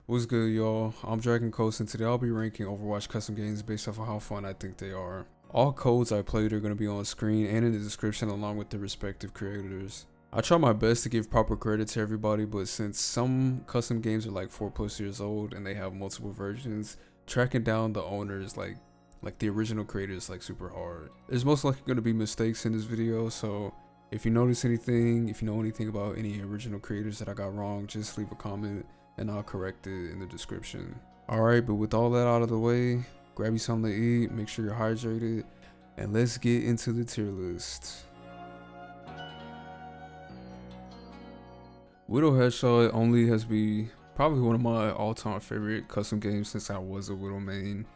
What's good, y'all? I'm Dragon Coast, and today I'll be ranking Overwatch custom games based off of how fun I think they are. All codes I played are going to be on screen and in the description along with the respective creators. I try my best to give proper credit to everybody, but since some custom games are like 4+ years old and they have multiple versions, tracking down the owners like the original creators is like super hard. There's most likely going to be mistakes in this video, so if you notice anything, if you know anything about any original creators that I got wrong, just leave a comment and I'll correct it in the description. Alright, but with all that out of the way, grab you something to eat, make sure you're hydrated, and let's get into the tier list. Widow Headshot only has been probably one of my all-time favorite custom games since I was a Widow main.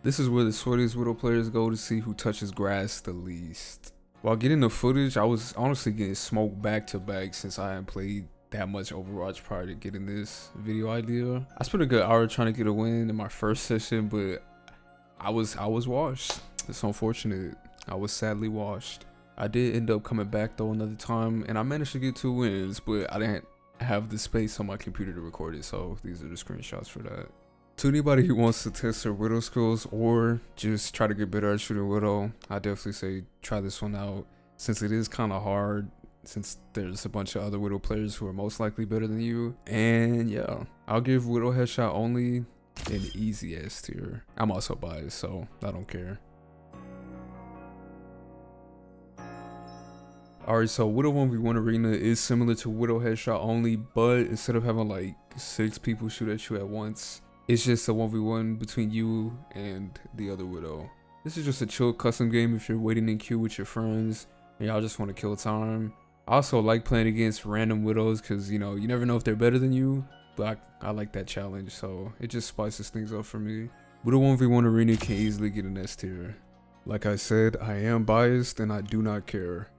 This is where the sweatiest Widow players go to see who touches grass the least. While getting the footage, I was honestly getting smoked back to back since I hadn't played that much Overwatch prior to getting this video idea. I spent a good hour trying to get a win in my first session, but I was washed. It's unfortunate. I was sadly washed. I did end up coming back though another time, and I managed to get 2 wins, but I didn't have the space on my computer to record it, so these are the screenshots for that. To anybody who wants to test their Widow skills or just try to get better at shooting Widow, I definitely say try this one out, since it is kind of hard, since there's a bunch of other Widow players who are most likely better than you. And yeah, I'll give Widow Headshot only an easy S tier. I'm also biased, so I don't care. Alright, so Widow 1v1 Arena is similar to Widow Headshot only, but instead of having like 6 people shoot at you at once, it's just a 1v1 between you and the other Widow. This is just a chill custom game if you're waiting in queue with your friends and y'all just want to kill time. I also like playing against random Widows because, you know, you never know if they're better than you, but I like that challenge, so it just spices things up for me. Widow 1v1 Arena can easily get an S tier. Like I said, I am biased and I do not care.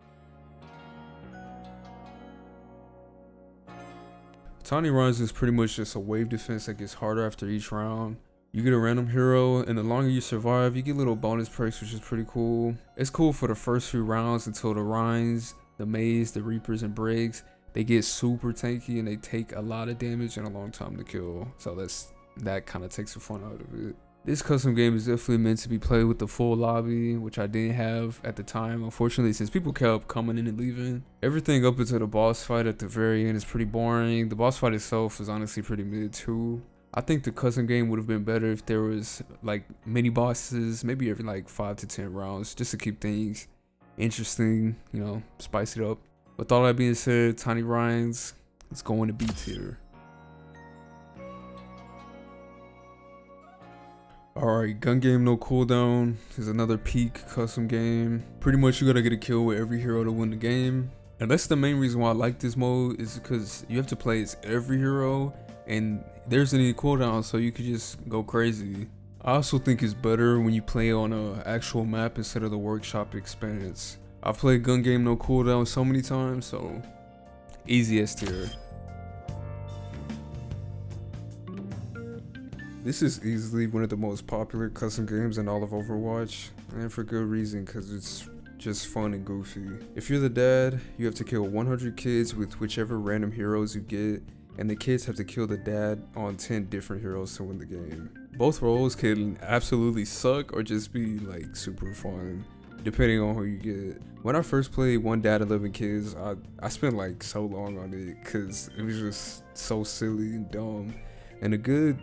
Tiny Runs is pretty much just a wave defense that gets harder after each round. You get a random hero, and the longer you survive, you get little bonus perks, which is pretty cool. It's cool for the first few rounds until the Rhines, the Maze, the Reapers, and Briggs, they get super tanky and they take a lot of damage and a long time to kill. So that kind of takes the fun out of it. This custom game is definitely meant to be played with the full lobby, which I didn't have at the time, unfortunately, since people kept coming in and leaving. Everything up until the boss fight at the very end is pretty boring. The boss fight itself is honestly pretty mid too. I think the custom game would have been better if there was like mini bosses, maybe every like 5 to 10 rounds, just to keep things interesting, you know, spice it up. With all that being said, Tiny Rhines is going to B tier. Alright, gun game no cooldown is another peak custom game. Pretty much you gotta get a kill with every hero to win the game. And that's the main reason why I like this mode, is because you have to play as every hero and there's any cooldown, so you could just go crazy. I also think it's better when you play on an actual map instead of the workshop experience. I've played gun game no cooldown so many times, so easy S tier. This is easily one of the most popular custom games in all of Overwatch, and for good reason, because it's just fun and goofy. If you're the dad, you have to kill 100 kids with whichever random heroes you get, and the kids have to kill the dad on 10 different heroes to win the game. Both roles can absolutely suck or just be like super fun, depending on who you get. When I first played One Dad 11 Kids, I spent like so long on it because it was just so silly and dumb, and a good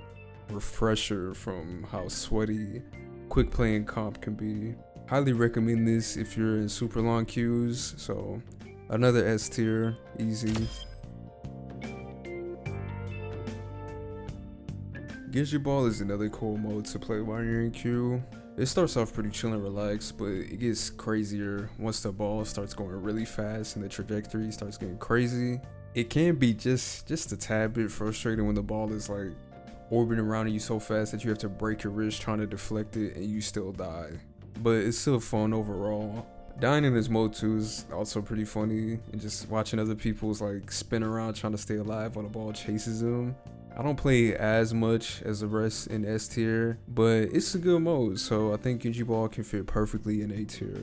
refresher from how sweaty quick playing comp can be. Highly recommend this if you're in super long queues, so another S tier, easy. Get Ball is another cool mode to play while you're in queue. It starts off pretty chill and relaxed, but it gets crazier once the ball starts going really fast and the trajectory starts getting crazy. It can be just a tad bit frustrating when the ball is like orbiting around you so fast that you have to break your wrist trying to deflect it and you still die. But it's still fun overall. Dying in this mode too is also pretty funny, and just watching other people's like spin around trying to stay alive while the ball chases them. I don't play as much as the rest in S tier, but it's a good mode, so I think Genji Ball can fit perfectly in A tier.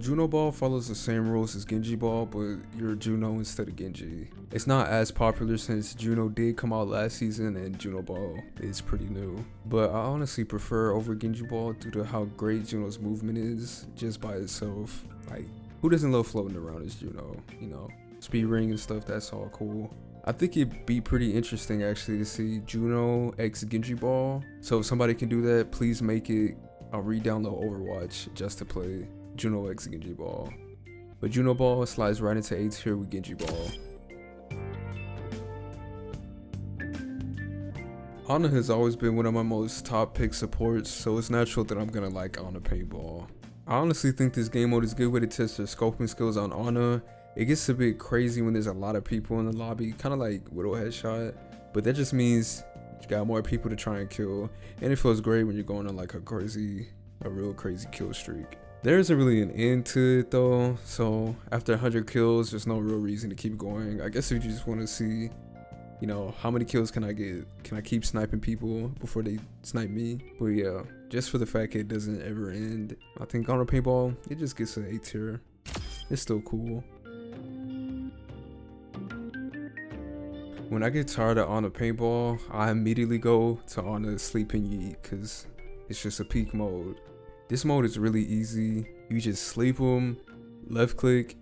Juno Ball follows the same rules as Genji Ball, but you're Juno instead of Genji. It's not as popular since Juno did come out last season and Juno Ball is pretty new. But I honestly prefer over Genji Ball due to how great Juno's movement is just by itself. Like, who doesn't love floating around as Juno? You know, speed ring and stuff, that's all cool. I think it'd be pretty interesting actually to see Juno x Genji Ball. So if somebody can do that, please make it. I'll re-download Overwatch just to play Juno x Genji Ball. But Juno Ball slides right into A tier with Genji Ball. Ana has always been one of my most top pick supports, so it's natural that I'm gonna like Ana Paintball. I honestly think this game mode is a good way to test their scoping skills on Ana. It gets a bit crazy when there's a lot of people in the lobby, kind of like Widow Headshot, but that just means you got more people to try and kill, and it feels great when you're going on like a real crazy kill streak. There isn't really an end to it though, so after 100 kills, there's no real reason to keep going. I guess if you just want to see, you know, how many kills can I get? Can I keep sniping people before they snipe me? But yeah, just for the fact it doesn't ever end, I think on a paintball, it just gets an A tier. It's still cool. When I get tired of Ana Paintball, I immediately go to Ana Sleep and Yeet because it's just a peak mode. This mode is really easy. You just sleep them, left click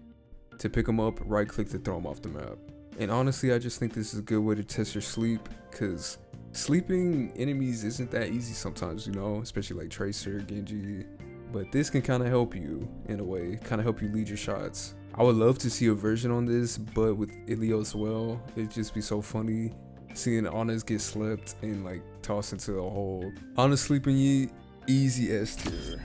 to pick them up, right click to throw them off the map. And honestly, I just think this is a good way to test your sleep because sleeping enemies isn't that easy sometimes, you know, especially like Tracer, Genji. But this can kind of help you in a way, kind of help you lead your shots. I would love to see a version on this, but with Ilio as well, it'd just be so funny seeing Anas get slept and like tossed into a hole. Ana Sleep and Yeet, easy S tier.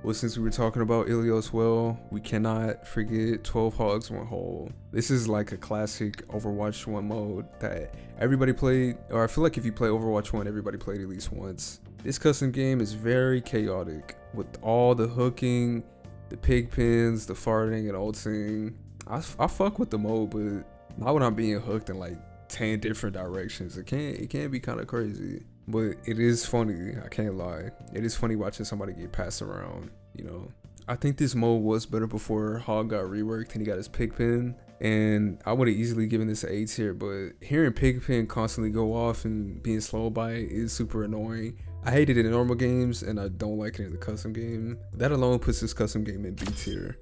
Well, since we were talking about Ilio as well, we cannot forget 12 Hogs 1 Hole. This is like a classic Overwatch 1 mode that everybody played, or I feel like if you play Overwatch 1, everybody played at least once. This custom game is very chaotic with all the hooking, the pig pins, the farting and ulting. I fuck with the mode, but not when I'm being hooked in like 10 different directions. It can be kind of crazy, but it is funny. I can't lie. It is funny watching somebody get passed around, you know. I think this mode was better before Hog got reworked and he got his pig pin, and I would have easily given this an A tier, but hearing pig pin constantly go off and being slowed by it is super annoying. I hate it in normal games and I don't like it in the custom game. That alone puts this custom game in B tier.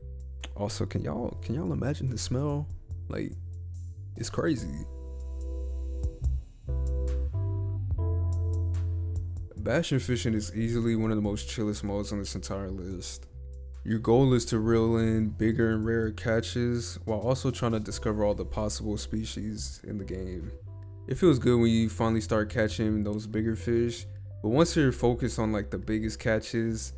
Also, can y'all imagine the smell? Like, it's crazy. Bastion fishing is easily one of the most chillest modes on this entire list. Your goal is to reel in bigger and rarer catches while also trying to discover all the possible species in the game. It feels good when you finally start catching those bigger fish, but once you're focused on like the biggest catches,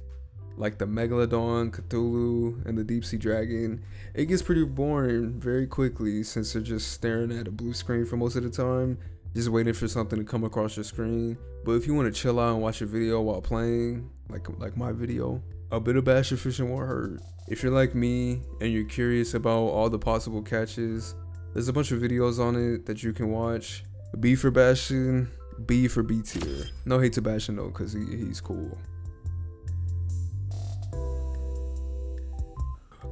like the Megalodon, Cthulhu, and the Deep Sea Dragon, it gets pretty boring very quickly since they're just staring at a blue screen for most of the time, just waiting for something to come across your screen. But if you want to chill out and watch a video while playing, like my video, a bit of Bastion fishing won't hurt. If you're like me and you're curious about all the possible catches, there's a bunch of videos on it that you can watch. B for Bastion, B for B tier. No hate to Bastion though, cause he's cool.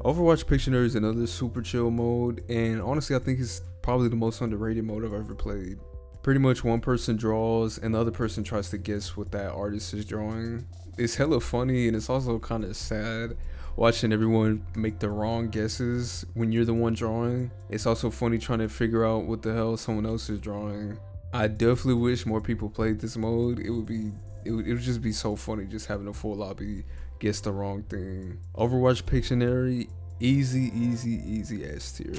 Overwatch Pictionary is another super chill mode, and honestly I think it's probably the most underrated mode I've ever played. Pretty much one person draws and the other person tries to guess what that artist is drawing. It's hella funny and it's also kind of sad watching everyone make the wrong guesses when you're the one drawing. It's also funny trying to figure out what the hell someone else is drawing. I definitely wish more people played this mode. It would just be so funny just having a full lobby guess the wrong thing. Overwatch Pictionary, easy S tier.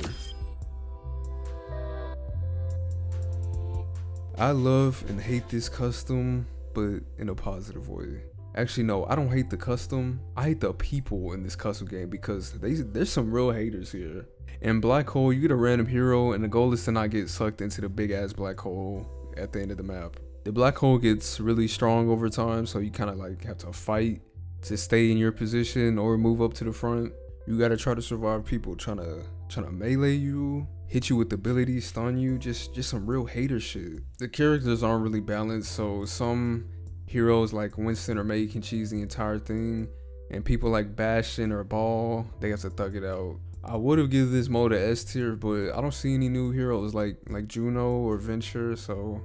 I love and hate this custom, but in a positive way. Actually, no, I don't hate the custom. I hate the people in this custom game because there's some real haters here. In Black Hole, you get a random hero and the goal is to not get sucked into the big ass black hole at the end of the map. The black hole gets really strong over time, so you kind of like have to fight to stay in your position or move up to the front. You gotta try to survive people trying to melee you, hit you with abilities, stun you, just some real hater shit. The characters aren't really balanced, so some Heroes like Winston or May can cheese the entire thing, and people like Bastion or Ball, they have to thug it out. I would have given this mode a S tier, but I don't see any new heroes like Juno or Venture, so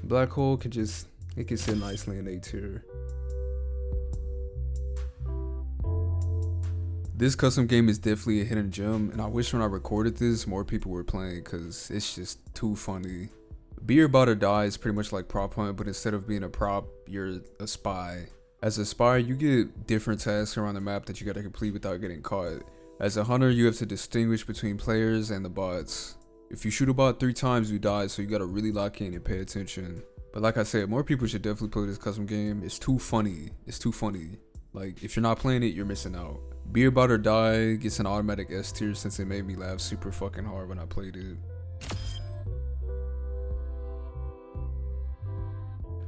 Black Hole can just, it can sit nicely in A tier. This custom game is definitely a hidden gem, and I wish when I recorded this more people were playing because it's just too funny. Be or Bot or Die is pretty much like Prop Hunt, but instead of being a prop, you're a spy. As a spy, you get different tasks around the map that you gotta complete without getting caught. As a hunter, you have to distinguish between players and the bots. If you shoot a bot 3 times, you die, so you gotta really lock in and pay attention. But like I said, more people should definitely play this custom game. It's too funny. It's too funny. Like, if you're not playing it, you're missing out. Be or Bot or Die gets an automatic S tier since it made me laugh super fucking hard when I played it.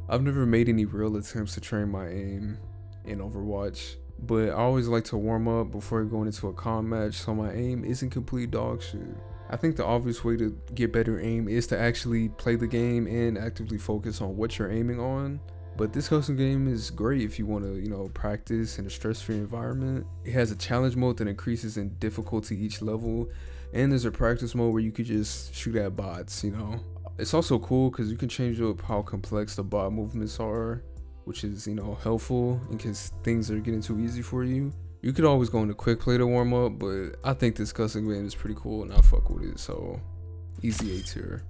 I've never made any real attempts to train my aim in Overwatch, but I always like to warm up before going into a calm match so my aim isn't complete dog shit. I think the obvious way to get better aim is to actually play the game and actively focus on what you're aiming on. But this custom game is great if you want to, practice in a stress-free environment. It has a challenge mode that increases in difficulty each level, and there's a practice mode where you could just shoot at bots, It's also cool because you can change up how complex the bot movements are, which is, helpful in case things are getting too easy for you. You could always go into quick play to warm up, but I think this custom game is pretty cool and I fuck with it, so easy A tier.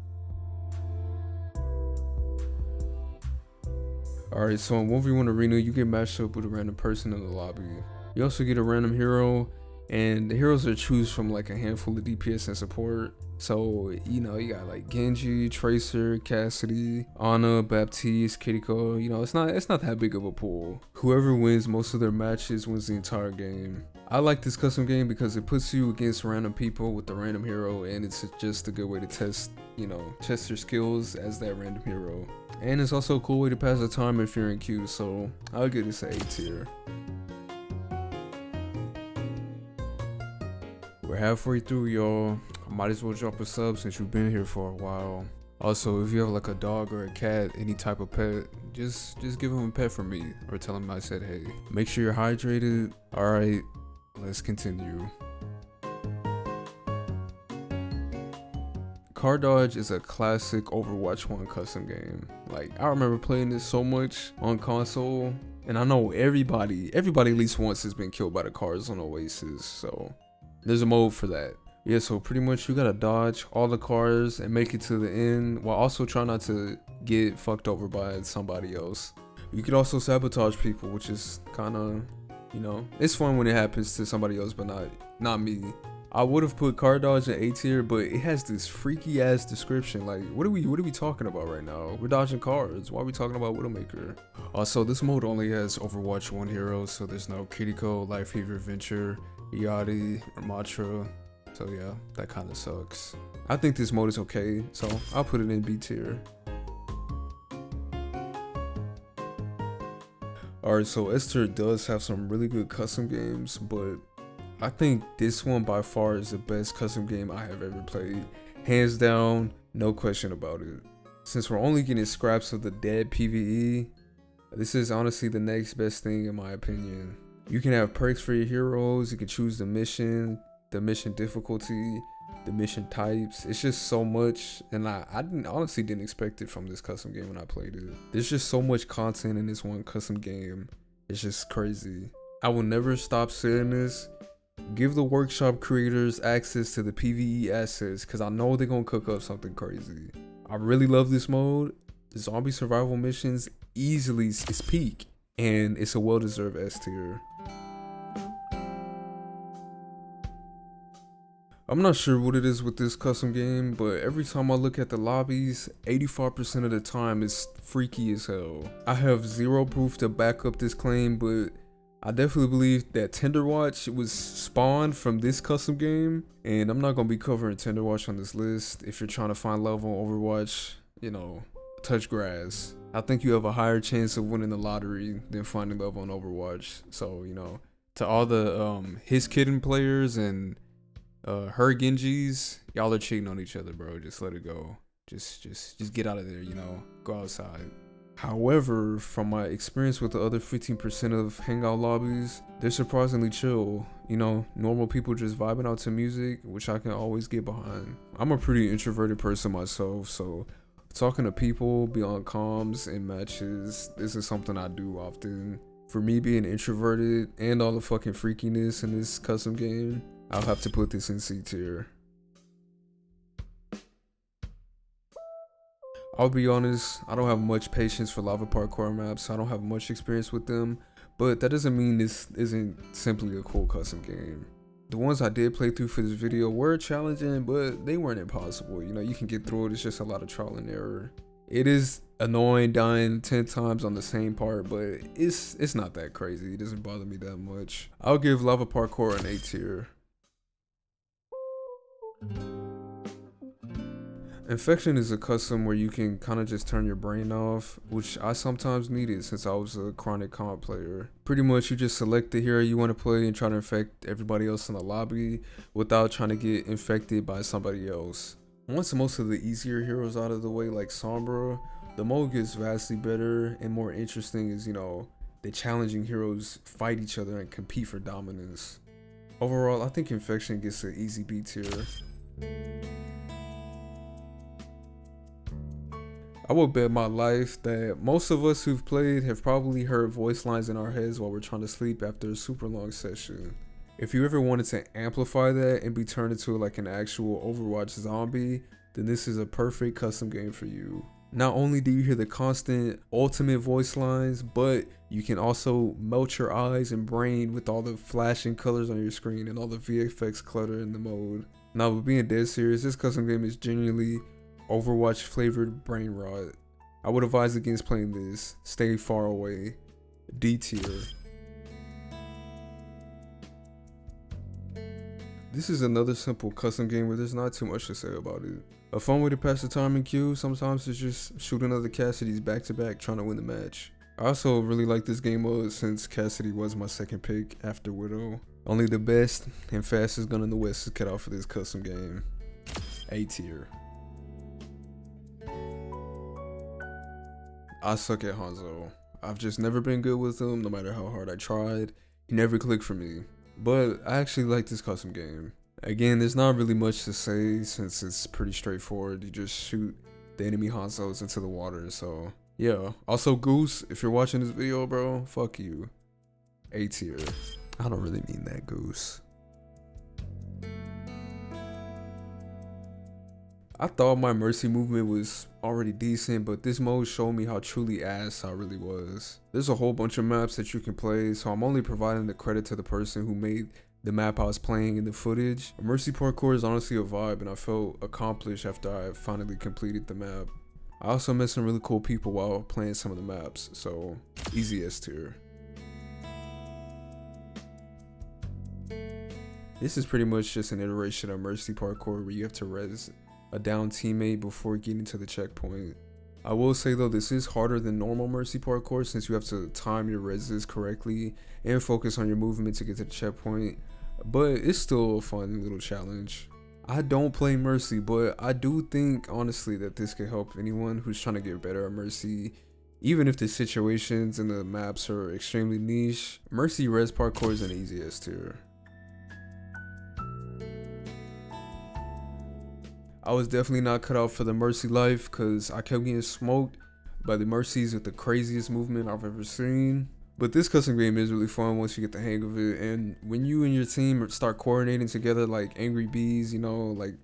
Alright, so in 1v1 Arena, you get matched up with a random person in the lobby. You also get a random hero, and the heroes are choose from like a handful of DPS and support. So, you got like Genji, Tracer, Cassidy, Ana, Baptiste, Kiriko. It's not that big of a pool. Whoever wins most of their matches wins the entire game. I like this custom game because it puts you against random people with a random hero, and it's just a good way to test your skills as that random hero. And it's also a cool way to pass the time if you're in queue, so I'll give this an A tier. We're halfway through, y'all. I might as well drop a sub since you've been here for a while. Also, if you have like a dog or a cat, any type of pet, just give him a pet from me or tell him I said hey. Make sure you're hydrated. Alright, let's continue. Car Dodge is a classic Overwatch 1 custom game. Like, I remember playing this so much on console, and I know everybody at least once has been killed by the cars on Oasis, so there's a mode for that. Yeah, so pretty much you gotta dodge all the cars and make it to the end while also trying not to get fucked over by somebody else. You could also sabotage people, which is kind of, it's fun when it happens to somebody else, but not me. I would have put Car Dodge in A tier, but it has this freaky ass description. Like, what are we talking about right now? We're dodging cars. Why are we talking about Widowmaker? Also, this mode only has Overwatch 1 heroes, so there's no Kiriko, Life Fever, Venture, Yachty, or Matra. So yeah, that kind of sucks. I think this mode is okay, so I'll put it in B tier. Alright, so S tier does have some really good custom games, but I think this one by far is the best custom game I have ever played. Hands down, no question about it. Since we're only getting scraps of the dead PvE, this is honestly the next best thing in my opinion. You can have perks for your heroes, you can choose the mission difficulty, the mission types. It's just so much, and I honestly didn't expect it from this custom game when I played it. There's just so much content in this one custom game. It's just crazy. I will never stop saying this. Give the workshop creators access to the PvE assets because I know they're gonna cook up something crazy. I really love this mode. The zombie survival missions easily is peak, and it's a well-deserved S tier. I'm not sure what it is with this custom game, but every time I look at the lobbies, 85% of the time it's freaky as hell. I have zero proof to back up this claim, but I definitely believe that Tenderwatch was spawned from this custom game, and I'm not gonna be covering Tenderwatch on this list. If you're trying to find love on Overwatch, touch grass. I think you have a higher chance of winning the lottery than finding love on Overwatch. So, to all the his kitten players and her Genjis, y'all are cheating on each other, bro. Just let it go. Just get out of there, go outside. However, from my experience with the other 15% of hangout lobbies, they're surprisingly chill. You know, normal people just vibing out to music, which I can always get behind. I'm a pretty introverted person myself, so talking to people beyond comms and matches, this is something I do often. For me being introverted and all the fucking freakiness in this custom game, I'll have to put this in C tier. I'll be honest, I don't have much patience for lava parkour maps, so I don't have much experience with them, but that doesn't mean this isn't simply a cool custom game. The ones I did play through for this video were challenging, but they weren't impossible. You know, you can get through it, it's just a lot of trial and error. It is annoying dying 10 times on the same part, but it's not that crazy, it doesn't bother me that much. I'll give lava parkour an A tier. Infection is a custom where you can kind of just turn your brain off, which I sometimes needed since I was a chronic comp player. Pretty much you just select the hero you want to play and try to infect everybody else in the lobby without trying to get infected by somebody else. Once most of the easier heroes out of the way, like Sombra, the mode gets vastly better and more interesting as, you know, the challenging heroes fight each other and compete for dominance. Overall, I think Infection gets an easy B tier. I will bet my life that most of us who've played have probably heard voice lines in our heads while we're trying to sleep after a super long session. If you ever wanted to amplify that and be turned into like an actual Overwatch zombie, then this is a perfect custom game for you. Not only do you hear the constant ultimate voice lines, but you can also melt your eyes and brain with all the flashing colors on your screen and all the VFX clutter in the mode. Now, with being dead serious, this custom game is genuinely Overwatch flavored brain rot. I would advise against playing this. Stay far away. D tier. This is another simple custom game where there's not too much to say about it. A fun way to pass the time in queue sometimes is just shoot another Cassidy's back to back trying to win the match. I also really like this game mode since Cassidy was my second pick after Widow. Only the best and fastest gun in the West is cut out for this custom game. A tier. I suck at Hanzo. I've just never been good with him no matter how hard I tried. He never clicked for me. But I actually like this custom game. Again, there's not really much to say since it's pretty straightforward. You just shoot the enemy Hanzos into the water, so yeah. Also Goose, if you're watching this video, bro, fuck you. A tier. I don't really mean that, Goose. I thought my Mercy movement was already decent, but this mode showed me how truly ass I really was. There's a whole bunch of maps that you can play, so I'm only providing the credit to the person who made the map I was playing in the footage. Mercy parkour is honestly a vibe, and I felt accomplished after I finally completed the map. I also met some really cool people while playing some of the maps, so easy S tier. This is pretty much just an iteration of Mercy parkour where you have to res a down teammate before getting to the checkpoint. I will say though, this is harder than normal Mercy parkour since you have to time your reses correctly and focus on your movement to get to the checkpoint, but it's still a fun little challenge. I don't play Mercy, but I do think honestly that this could help anyone who's trying to get better at Mercy. Even if the situations and the maps are extremely niche, Mercy res parkour is an easy S tier. I was definitely not cut out for the Mercy life because I kept getting smoked by the Mercies with the craziest movement I've ever seen. But this custom game is really fun once you get the hang of it, and when you and your team start coordinating together like angry bees, you know, like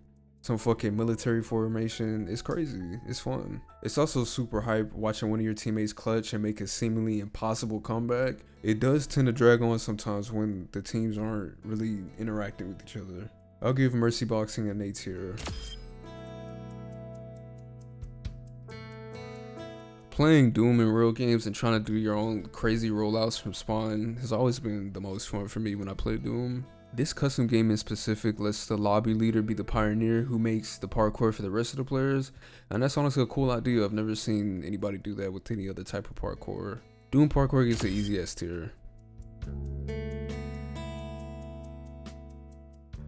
some fucking military formation, it's crazy, it's fun. It's also super hype watching one of your teammates clutch and make a seemingly impossible comeback. It does tend to drag on sometimes when the teams aren't really interacting with each other. I'll give Mercy Boxing an A tier. Playing Doom in real games and trying to do your own crazy rollouts from spawn has always been the most fun for me when I play Doom. This custom game in specific lets the lobby leader be the pioneer who makes the parkour for the rest of the players, and that's honestly a cool idea. I've never seen anybody do that with any other type of parkour. Doom parkour gets the easy S tier.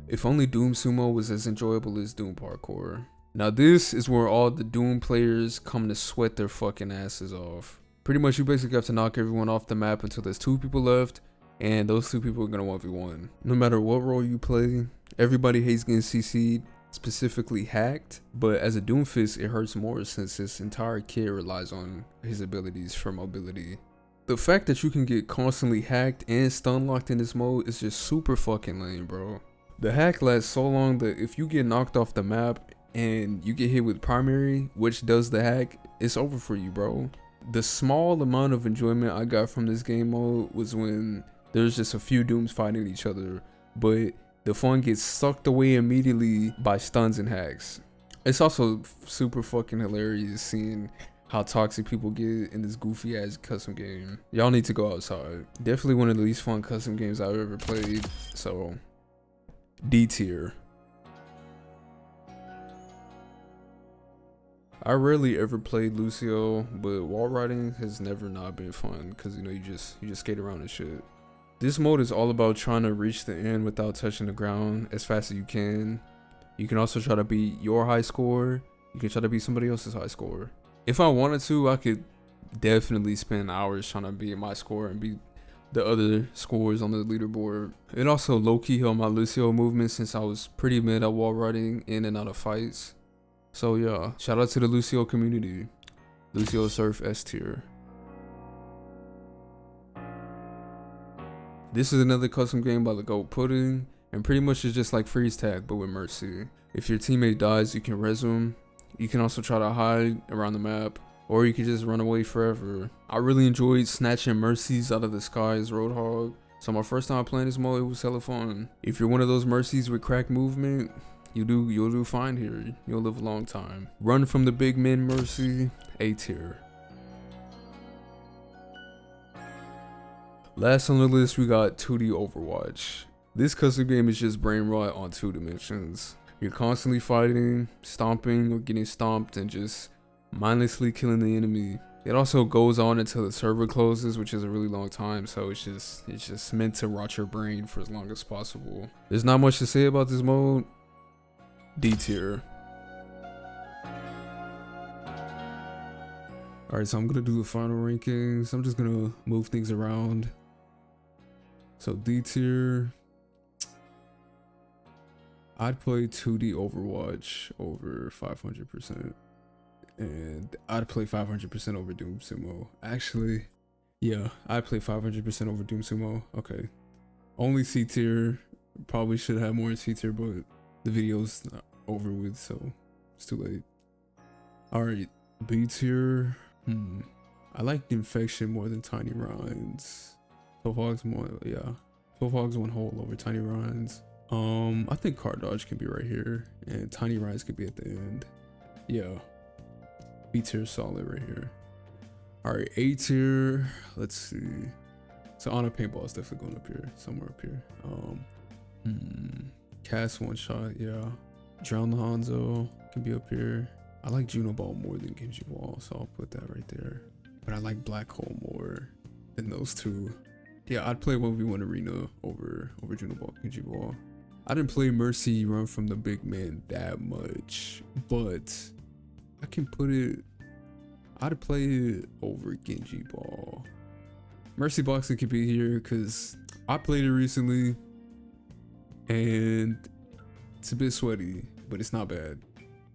If only Doom Sumo was as enjoyable as Doom parkour. Now this is where all the Doom players come to sweat their fucking asses off. Pretty much you basically have to knock everyone off the map until there's 2 people left, and those 2 people are gonna 1v1. No matter what role you play, everybody hates getting CC'd, specifically hacked, but as a Doomfist it hurts more since his entire kit relies on his abilities for mobility. The fact that you can get constantly hacked and stun locked in this mode is just super fucking lame, bro. The hack lasts so long that if you get knocked off the map and you get hit with primary, which does the hack, it's over for you, bro. The small amount of enjoyment I got from this game mode was when there's just a few Dooms fighting each other, but the fun gets sucked away immediately by stuns and hacks. It's also super fucking hilarious seeing how toxic people get in this goofy ass custom game. Y'all need to go outside. Definitely one of the least fun custom games I've ever played, so D tier. I rarely ever played Lucio, but wall riding has never not been fun because you know you just skate around and shit. This mode is all about trying to reach the end without touching the ground as fast as you can. You can also try to beat your high score. You can try to beat somebody else's high score. If I wanted to, I could definitely spend hours trying to beat my score and beat the other scores on the leaderboard. It also low-key helped my Lucio movement since I was pretty mid at wall riding in and out of fights. So yeah, shout out to the Lucio community. Lucio Surf S tier. This is another custom game by the GOAT Pudding, and pretty much it's just like freeze tag but with mercy. If your teammate dies, you can res him. You can also try to hide around the map, or you can just run away forever. I really enjoyed snatching mercies out of the sky as Roadhog, so my first time playing this mode, it was hella fun. If you're one of those mercies with crack movement, you'll do fine here. You'll live a long time. Run from the big men mercy, A tier. Last on the list, we got 2D Overwatch. This custom game is just brain rot on 2 dimensions. You're constantly fighting, stomping, or getting stomped, and just mindlessly killing the enemy. It also goes on until the server closes, which is a really long time, so it's just meant to rot your brain for as long as possible. There's not much to say about this mode. D tier. Alright, so I'm gonna do the final rankings. I'm just gonna move things around. So D tier, I'd play 2D Overwatch over 500%, and I'd play 500% over Doom Sumo. Actually, yeah, I'd play 500% over Doom Sumo. Okay, only C tier. Probably should have more in C tier, but the video's not over with, so it's too late. All right, B tier. I like Infection more than Tiny Rinds. 12 Hogs more, yeah. 12 Hogs 1 hole over Tiny Rinds. I think Card Dodge can be right here, and Tiny Rinds could be at the end. Yeah, B tier solid right here. All right, A tier. Let's see. So Honor Paintball is definitely going up here, somewhere up here. Cast One Shot, yeah. Drown the Hanzo can be up here. I like Juno Ball more than Genji Ball, so I'll put that right there. But I like Black Hole more than those 2. Yeah, I'd play 1v1 Arena over Juno Ball, Genji Ball. I didn't play Mercy Run from the Big Man that much, but I can put it, I'd play it over Genji Ball. Mercy Boxing could be here because I played it recently and it's a bit sweaty, but it's not bad.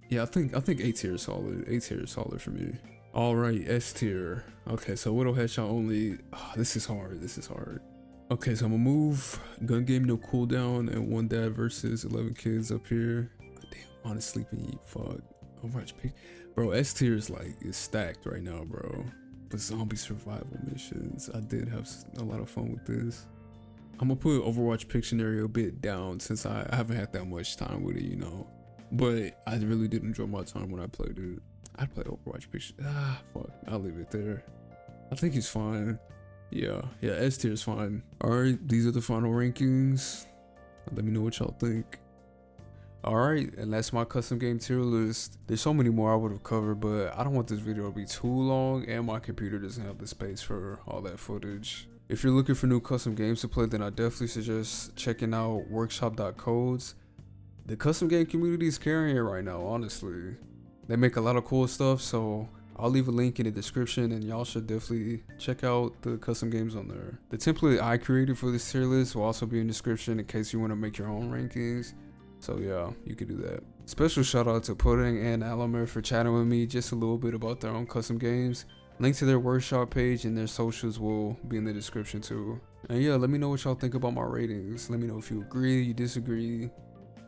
Yeah, I think A tier is solid. A tier is solid for me. All right, S tier. Okay, so Widow Headshot only. Oh, this is hard. This is hard. Okay, so I'm gonna move Gun Game No Cooldown and One Dad versus 11 Kids up here. Damn, Honest Sleeping Eat. Fuck. Overwatch pick. Bro, S tier is like, it's stacked right now, bro. But zombie survival missions. I did have a lot of fun with this. I'm gonna put Overwatch Pictionary a bit down since I haven't had that much time with it, you know. But I really did enjoy my time when I played it. I'd play Overwatch Pictionary. Fuck. I'll leave it there. I think he's fine. Yeah, S tier is fine. Alright, these are the final rankings. Let me know what y'all think. Alright, and that's my custom game tier list. There's so many more I would have covered, but I don't want this video to be too long, and my computer doesn't have the space for all that footage. If you're looking for new custom games to play, then I definitely suggest checking out workshop.codes. the custom game community is carrying it right now, honestly. They make a lot of cool stuff, so I'll leave a link in the description and y'all should definitely check out the custom games on there. The template I created for this tier list will also be in the description in case you want to make your own rankings. So yeah, you can do that. Special shout out to Pudding and Alomare for chatting with me just a little bit about their own custom games. Link to their workshop page and their socials will be in the description too. And yeah, let me know what y'all think about my ratings. Let me know if you agree, you disagree.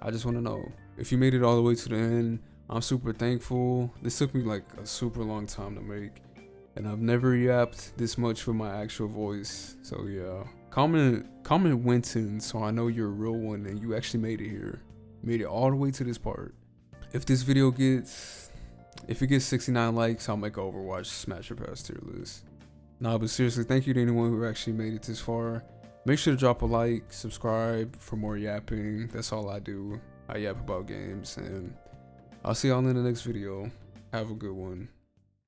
I just want to know. If you made it all the way to the end, I'm super thankful. This took me like a super long time to make, and I've never yapped this much with my actual voice. So yeah, comment Winton so I know you're a real one and you actually made it here. Made it all the way to this part. If this video gets 69 likes, I'll make an Overwatch Smash or Pass tier list. Nah, but seriously, thank you to anyone who actually made it this far. Make sure to drop a like, subscribe for more yapping. That's all I do. I yap about games, and I'll see y'all in the next video. Have a good one.